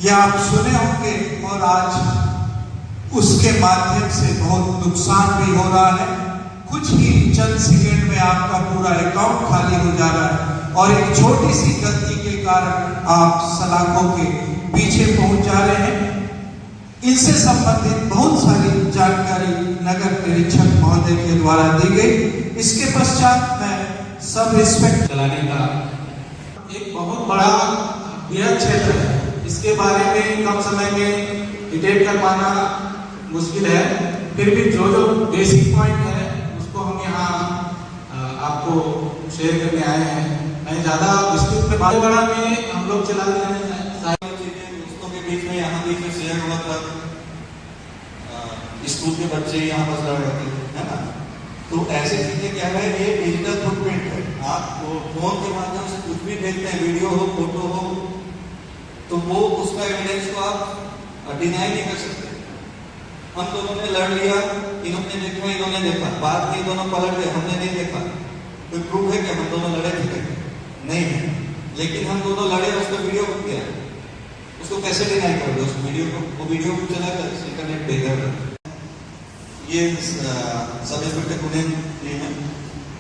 यह आप सुने होंगे और आज उसके माध्यम से बहुत नुकसान भी हो रहा है। कुछ ही चंद सेकंड में आपका पूरा अकाउंट खाली हो जा रहा है और एक छोटी सी गलती के कारण आप सलाखों के पीछे पहुंच जा रहे हैं। इनसे संबंधित बहुत सारी जानकारी नगर निरीक्षक महोदय के द्वारा दी गई। इसके पश्चात मैं सब इंस्पेक्टर चलाने का एक बहुत बड़ा बृहद क्षेत्र है। इसके बारे में कम समय में डिटेल कर पाना मुश्किल है, फिर भी जो जो बेसिक पॉइंट है उसको हम यहाँ आपको शेयर करने आए हैं। मैं ज़्यादा विस्तृत में बागवाड़ा में हम लोग चला रहे हैं सारी चीज़ें दोस्तों के बीच में यहाँ बीच में शेयर हुआ था। स्कूल के बच्चे यहाँ पर रहे थे, है ना। तो ऐसी चीज़ें क्या है, ये डिजिटल फुटप्रिंट है। आप फोन के माध्यम से कुछ भी देखते हैं, वीडियो हो फोटो हो, तो वो उसका एविडेंस को आप डिनाई नहीं कर सकते। हम दोनों ने लड़ लिया, इन्होंने देखा इन्होंने देखा, बाद में दोनों पलट गए, हमने नहीं देखा। कोई प्रूफ है कि हम दोनों लड़े थे? नहीं है। लेकिन हम दोनों लड़े, उसका वीडियो बन गया, उसको कैसे डिनाई करोगे? उस वीडियो को, वो वीडियो को चला कर इंटरनेट पे कर। ये सब इंस्पेक्टर पुणे जी हैं।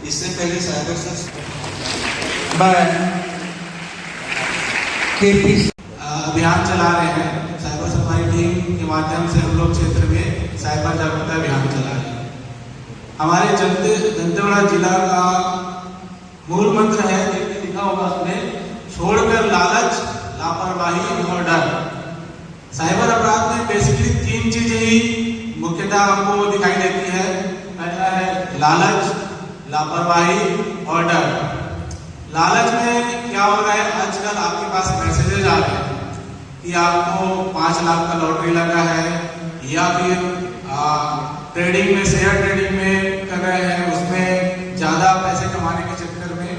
इससे पहले साइबर सेल अभियान चला रहे हैं। साइबर सफाई टीम के माध्यम से हम लोग क्षेत्र में साइबर जागरूकता अभियान चला रहे हैं। हमारे दंतेवाड़ा जिला का मूल मंत्र है, लिखा होगा उसमें, छोड़कर लालच, लापरवाही और डर। साइबर अपराध में बेसिकली तीन चीजें ही मुख्यतः हमको दिखाई देती है। पहला है लालच, लापरवाही और डर। लालच में क्या हो रहा है, आजकल आपके पास मैसेजेस आ रहे हैं कि आपको 5 लाख का लॉटरी लगा है, या फिर ट्रेडिंग में, शेयर ट्रेडिंग में कर रहे हैं, उसमें ज़्यादा पैसे कमाने के चक्कर में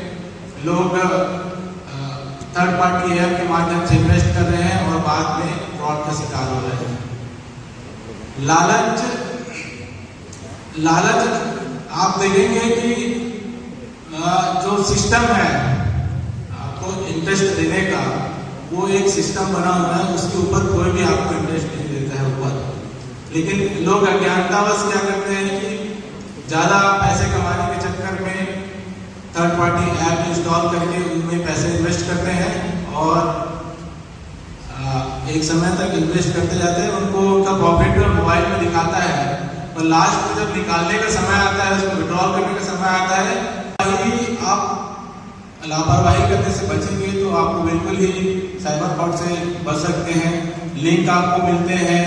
लोग थर्ड पार्टी ऐप के माध्यम से इन्वेस्ट कर रहे हैं और बाद में फ्रॉड का शिकार हो रहे हैं। लालच आप देखेंगे कि जो सिस्टम है आपको इंटरेस्ट देने का, वो एक सिस्टम बना हुआ है, उसके ऊपर कोई भी आपको इंटरेस्ट नहीं देता है ऊपर। लेकिन लोग अज्ञानतावश क्या करते हैं कि ज़्यादा पैसे कमाने के चक्कर में थर्ड पार्टी ऐप इंस्टॉल करके उनमें पैसे इन्वेस्ट करते हैं और एक समय तक इन्वेस्ट करते जाते हैं। उनको उनका प्रॉफिट मोबाइल में दिखाता है, और लास्ट में जब निकालने का समय आता है, उसको विड्रॉल करने का समय आता है, वही आप लापरवाही करने से बचेंगे तो आपको बिल्कुल ही साइबर फ्रॉड से बच सकते हैं। लिंक आपको मिलते हैं,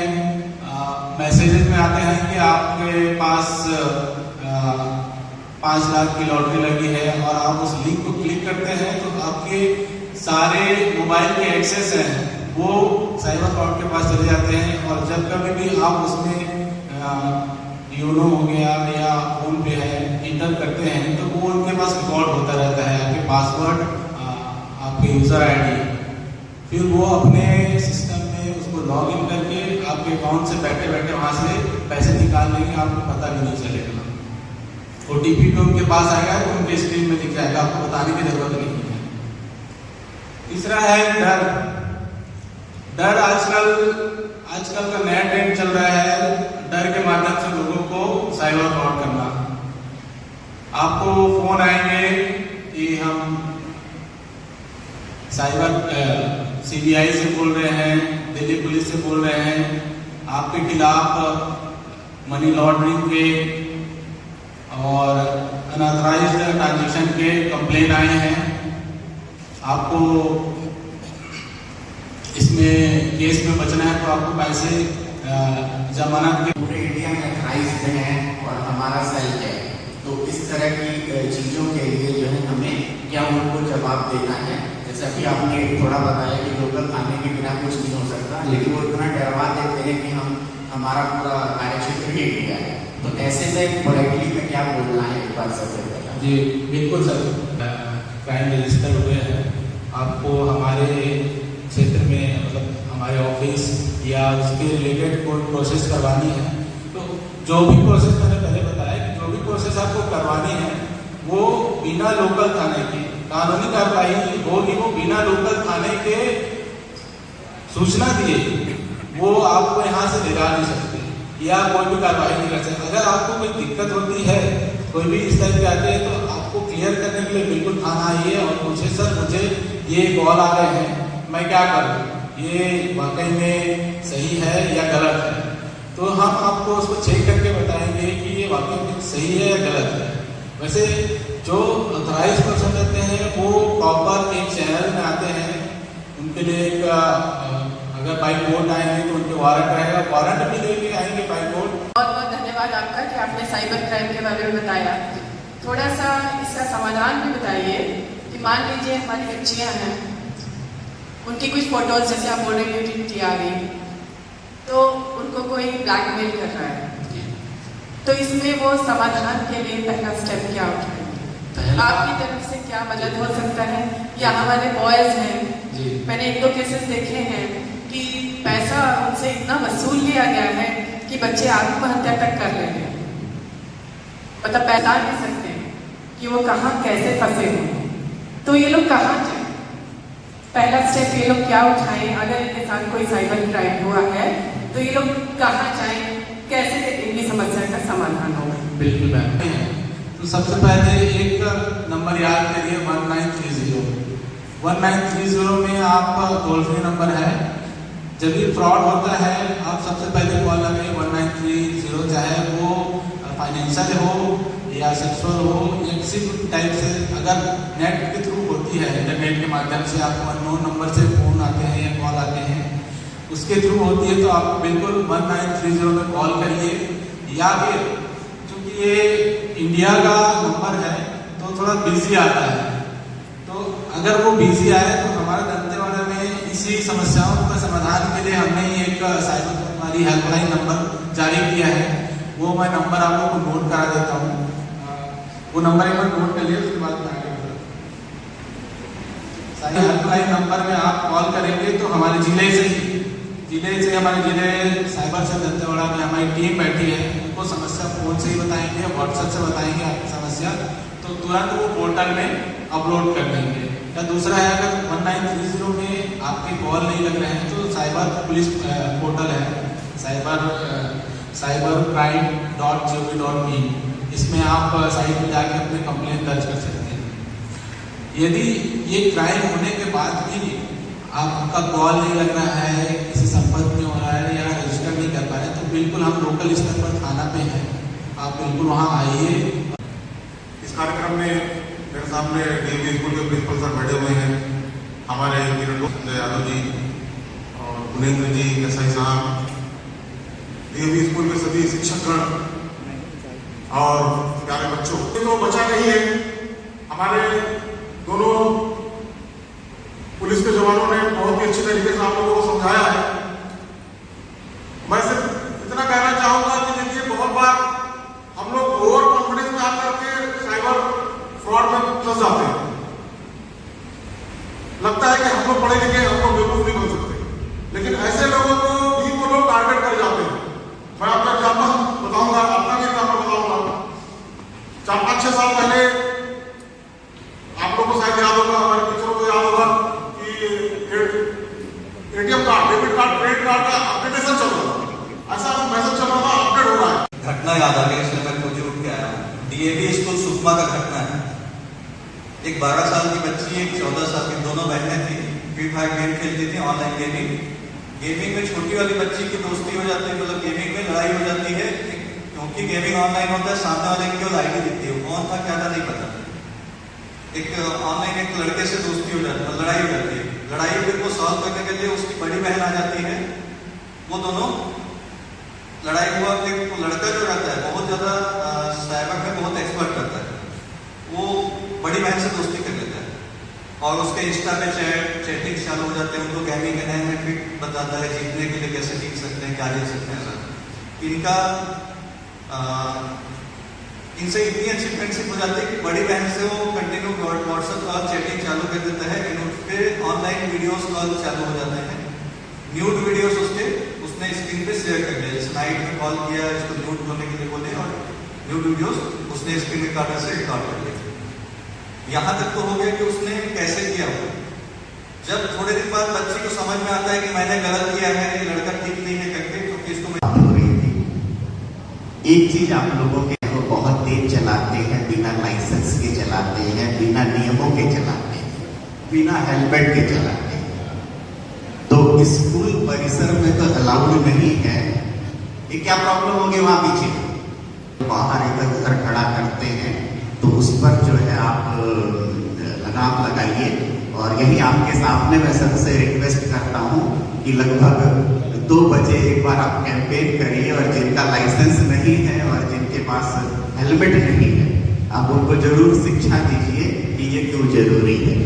मैसेजेस में आते हैं कि आपके पास 5 लाख की लॉटरी लगी है, और आप उस लिंक को क्लिक करते हैं तो आपके सारे मोबाइल के एक्सेस हैं वो साइबर फ्रॉड के पास चले जाते हैं। और जब कभी भी आप उसमें यूनो हो गया या फोन पे है इंटर करते हैं तो वो उनके पास रिकॉर्ड होता रहता है, आपके पासवर्ड, आपके यूज़र आईडी। फिर वो अपने सिस्टम में उसको लॉग इन करके आपके अकाउंट से बैठे बैठे वहाँ से पैसे निकाल लेंगे, आपको पता भी नहीं चलेगा। OTP भी उनके पास आएगा तो उनके स्क्रीन में दिख जाएगा, आपको बताने की जरूरत नहीं है। तीसरा है डर। डर आजकल का नया ट्रेंड चल रहा है, डर के माध्यम से लोगों को साइबर फ्रॉड करना। आपको फोन आएंगे कि हम साइबर CBI से बोल रहे हैं, दिल्ली पुलिस से बोल रहे हैं, आपके खिलाफ मनी लॉन्ड्रिंग के और अनऑथराइज्ड ट्रांजैक्शन के कंप्लेन आए हैं। आपको इसमें केस में बचना है तो आपको पैसे जमानत के पूरे इंडिया में अथराइज्ड हैं और हमारा सेल है, तो इस तरह की चीज़ों के लिए जो है हमें क्या उनको जवाब देना है। जैसा कि आपने थोड़ा बताया कि लोकल खाने के बिना कुछ नहीं हो सकता, लेकिन वो इतना डरवा देते हैं कि हमारा पूरा कार्यक्षेत्र ही इंडिया है। तो ऐसे में पोलाइटली में क्या बोलना है एक बार सबसे पहले? जी बिल्कुल सर, क्राइम रजिस्टर हुए हैं, आपको हमारे क्षेत्र में मतलब हमारे ऑफिस या उसके रिलेटेड कोई प्रोसेस करवानी है तो जो भी प्रोसेस मैंने पहले बताया कि जो भी प्रोसेस आपको करवानी है वो बिना लोकल थाने की कानूनी कार्रवाई होगी, वो बिना लोकल थाने के सूचना दिए वो आपको यहाँ से ले जा नहीं सकते या कोई भी कार्रवाई नहीं कर सकते। अगर आपको कोई दिक्कत होती है, कोई भी इस टाइप के आते हैं, तो आपको क्लियर करने के लिए बिल्कुल थाना आइए और पूछे सर मुझे ये कॉल आ रहे हैं, मैं क्या करूँ, ये वाकई में सही है या गलत है। तो हम आपको उसको चेक करके बताएंगे कि ये वाकई में सही है या गलत है। वैसे जो ऑथराइज पर्सन रहते हैं वो प्रॉपर एक चैनल में आते हैं, उनके लिए एक अगर बाई कोर्ट आएंगे तो उनके वारंट रहेगा, वारंट भी लेके आएंगे बाई कोर्ट। बहुत बहुत धन्यवाद आपका कि आपने साइबर क्राइम के बारे में बताया। थोड़ा सा इसका समाधान भी बताइए कि मान लीजिए हमारी बच्चियाँ हैं, उनकी कुछ फोटोज जैसे आप बोल रहे न्यूडिटी आ गई, तो उनको कोई ब्लैकमेल कर रहा है, तो इसमें वो समाधान के लिए पहला स्टेप क्या उठाएंगे? आपकी तरफ से क्या मदद हो सकता है? या हमारे बॉयज हैं, मैंने 1-2 केसेस देखे हैं कि पैसा उनसे इतना वसूल लिया गया है कि बच्चे आत्महत्या तक कर रहे हैं, मतलब पहचान नहीं सकते कि वो कहाँ कैसे फंसे हैं। तो ये लोग कहाँ जाए? पहला स्टेप ये लोग क्या उठाएं? अगर इनके साथ कोई साइबर क्राइम हुआ है तो ये लोग कहाँ जाएं? कैसे इनकी समस्या का समाधान होगा? बिल्कुल मैम, तो सबसे पहले एक नंबर याद करिए 1930। 1930 में आपका टोल फ्री नंबर है। जब भी फ्रॉड होता है आप सबसे पहले कॉल लगाइए 1930, चाहे वो फाइनेंशियल हो या सेक्सुअल हो या किसी भी टाइप से। अगर नेट के थ्रू होती है, इंटरनेट के माध्यम से आपको अननोन नंबर से फ़ोन आते हैं या कॉल आते हैं, उसके थ्रू होती है तो आप बिल्कुल 1930 में कॉल करिए। या फिर चूँकि ये इंडिया का नंबर है तो थोड़ा बिजी आता है, तो अगर वो बिजी आए तो हमारे दंतेवाड़ा में इसी समस्याओं का समाधान के लिए हमने एक साइबर हमारी हेल्पलाइन नंबर जारी किया है। वो मैं नंबर आप लोग को नोट करा देता हूँ, वो नंबर एक बार नोट कर लिए, उसके बाद में आगे हेल्पलाइन नंबर में आप कॉल करेंगे तो हमारे जिले से हमारे जिले साइबर से दंतेवाड़ा में हमारी टीम बैठी है, उनको समस्या फ़ोन से ही बताएंगे, व्हाट्सएप से बताएंगे आपकी समस्या, तो तुरंत वो पोर्टल में अपलोड कर देंगे। या दूसरा है, अगर 1930 में आपके कॉल नहीं लग रहे हैं तो साइबर पुलिस पोर्टल है cybercrime.gov.in, इसमें आप साइट पर जाकर अपने कंप्लेंट दर्ज कर सकते हैं। यदि ये क्राइम होने के बाद भी आपका कॉल नहीं लग रहा है, किसी संपर्क में हो रहा है या रजिस्टर नहीं कर पा रहे, तो बिल्कुल हम लोकल स्तर पर थाना पे हैं, आप बिल्कुल वहाँ आइए। इस कार्यक्रम में मेरे सामने डीएवी स्कूल के प्रिंसिपल सर बैठे हुए हैं, हमारे संजय यादव जी और गुनेंद्र जी, एसआई साहब, डीएवी स्कूल के सभी शिक्षकगण और प्यारे बच्चों। तो बचा नहीं है, हमारे दोनों पुलिस के जवानों ने बहुत ही अच्छी तरीके से आप लोगों को समझाया है। मैं सिर्फ इतना कहना चाहूंगा कि देखिए, बहुत बार हम लोग ओवर कॉन्फिडेंस में आकर के साइबर फ्रॉड में फंस जाते हैं। लगता है कि हम लोग पढ़े लिखे, हम लोग बेवकूफ नहीं बन सकते, लेकिन ऐसे लोगों को भी वो लोग टारगेट कर जाते हैं। मैं आपका एग्जाम्पल बताऊंगा, अपना भी एग्जाम्पल बताऊंगा। 4-5-6 साल पहले आप लोगों को शायद याद होगा, हमारे टीचरों को याद होगा कि ATM card, debit card, credit card का अपडेटेशन चल रहा था। ऐसा मैसेज चल रहा था, अपडेट हो रहा है। घटना याद आ गई, इसलिए मैं खुद ही उठ के आया हूँ। डीएवी स्कूल सुकमा का घटना है। एक 12 साल की बच्ची, एक 14 साल की, दोनों बहनें थी, फ्री फायर गेम खेलती थी, ऑनलाइन गेमिंग में छोटी वाली बच्ची की दोस्ती हो जाती है, मतलब गेमिंग में लड़ाई हो जाती है, क्योंकि गेमिंग ऑनलाइन होता है, सामने वाले की केवल आईडी दिखती है, कौन था क्या था नहीं पता। एक ऑनलाइन एक लड़के से दोस्ती हो जाती है, लड़ाई हो जाती है। लड़ाई फिर वो सॉल्व करने के लिए उसकी बड़ी बहन आ जाती है, वो दोनों लड़ाई हुआ। एक लड़का जो रहता है बहुत ज्यादा साइबर में बहुत एक्सपर्ट रहता है, वो बड़ी बहन से दोस्ती कर लेता है और उसके इंस्टा पे चैटिंग चालू हो जाते हैं। उनको गेमिंग का नया ट्रिक बताता है, जीतने के लिए कैसे जीत सकते हैं, क्या जीत सकते हैं। सर इनका इनसे इतनी अच्छी फ्रेंडशिप हो जाती है कि बड़ी बहन से वो कंटिन्यू व्हाट्सएप कॉल चैटिंग चालू कर देता है। उसके ऑनलाइन वीडियोस कॉल चालू हो जाते हैं, न्यूड वीडियोस उसने स्क्रीन पे शेयर कर दिया। जैसे नाइट में कॉल किया, इसको न्यूड होने के लिए बोले और न्यूड वीडियोस उसने स्क्रीन रिकॉर्डर से रिकॉर्ड कर दिया। यहाँ तक तो हो गया कि उसने कैसे किया हुआ, जब थोड़े दिन बाद बच्चे को समझ में आता है कि मैंने गलत किया है, ये लड़का ठीक नहीं है करके, तो किसको बात हो रही थी। एक चीज आप लोगों के वो बहुत तेज चलाते हैं, बिना लाइसेंस के चलाते हैं, बिना नियमों के चलाते हैं, बिना हेलमेट के चलाते हैं। तो स्कूल परिसर में तो अलाउड नहीं है। ये क्या प्रॉब्लम होगी वहां पीछे? बाहर इधर उधर खड़ा करते हैं तो उस पर जो है आप लगाम लगाइए। और यही आपके सामने मैं सबसे रिक्वेस्ट करता हूं कि लगभग 2 बजे एक बार आप कैंपेन करिए, और जिनका लाइसेंस नहीं है और जिनके पास हेलमेट नहीं है, आप उनको जरूर शिक्षा दीजिए कि ये क्यों जरूरी है।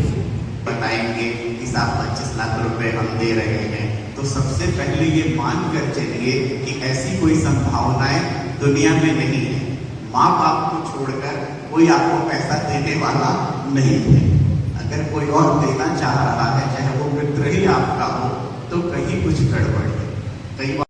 बताएंगे कि साहब 25 लाख रुपए हम दे रहे हैं, तो सबसे पहले ये मान कर चलिए कि ऐसी कोई संभावनाएं दुनिया में नहीं है। माँ बाप को छोड़कर कोई आपको पैसा देने वाला नहीं है। अगर कोई और देना चाह रहा है, चाहे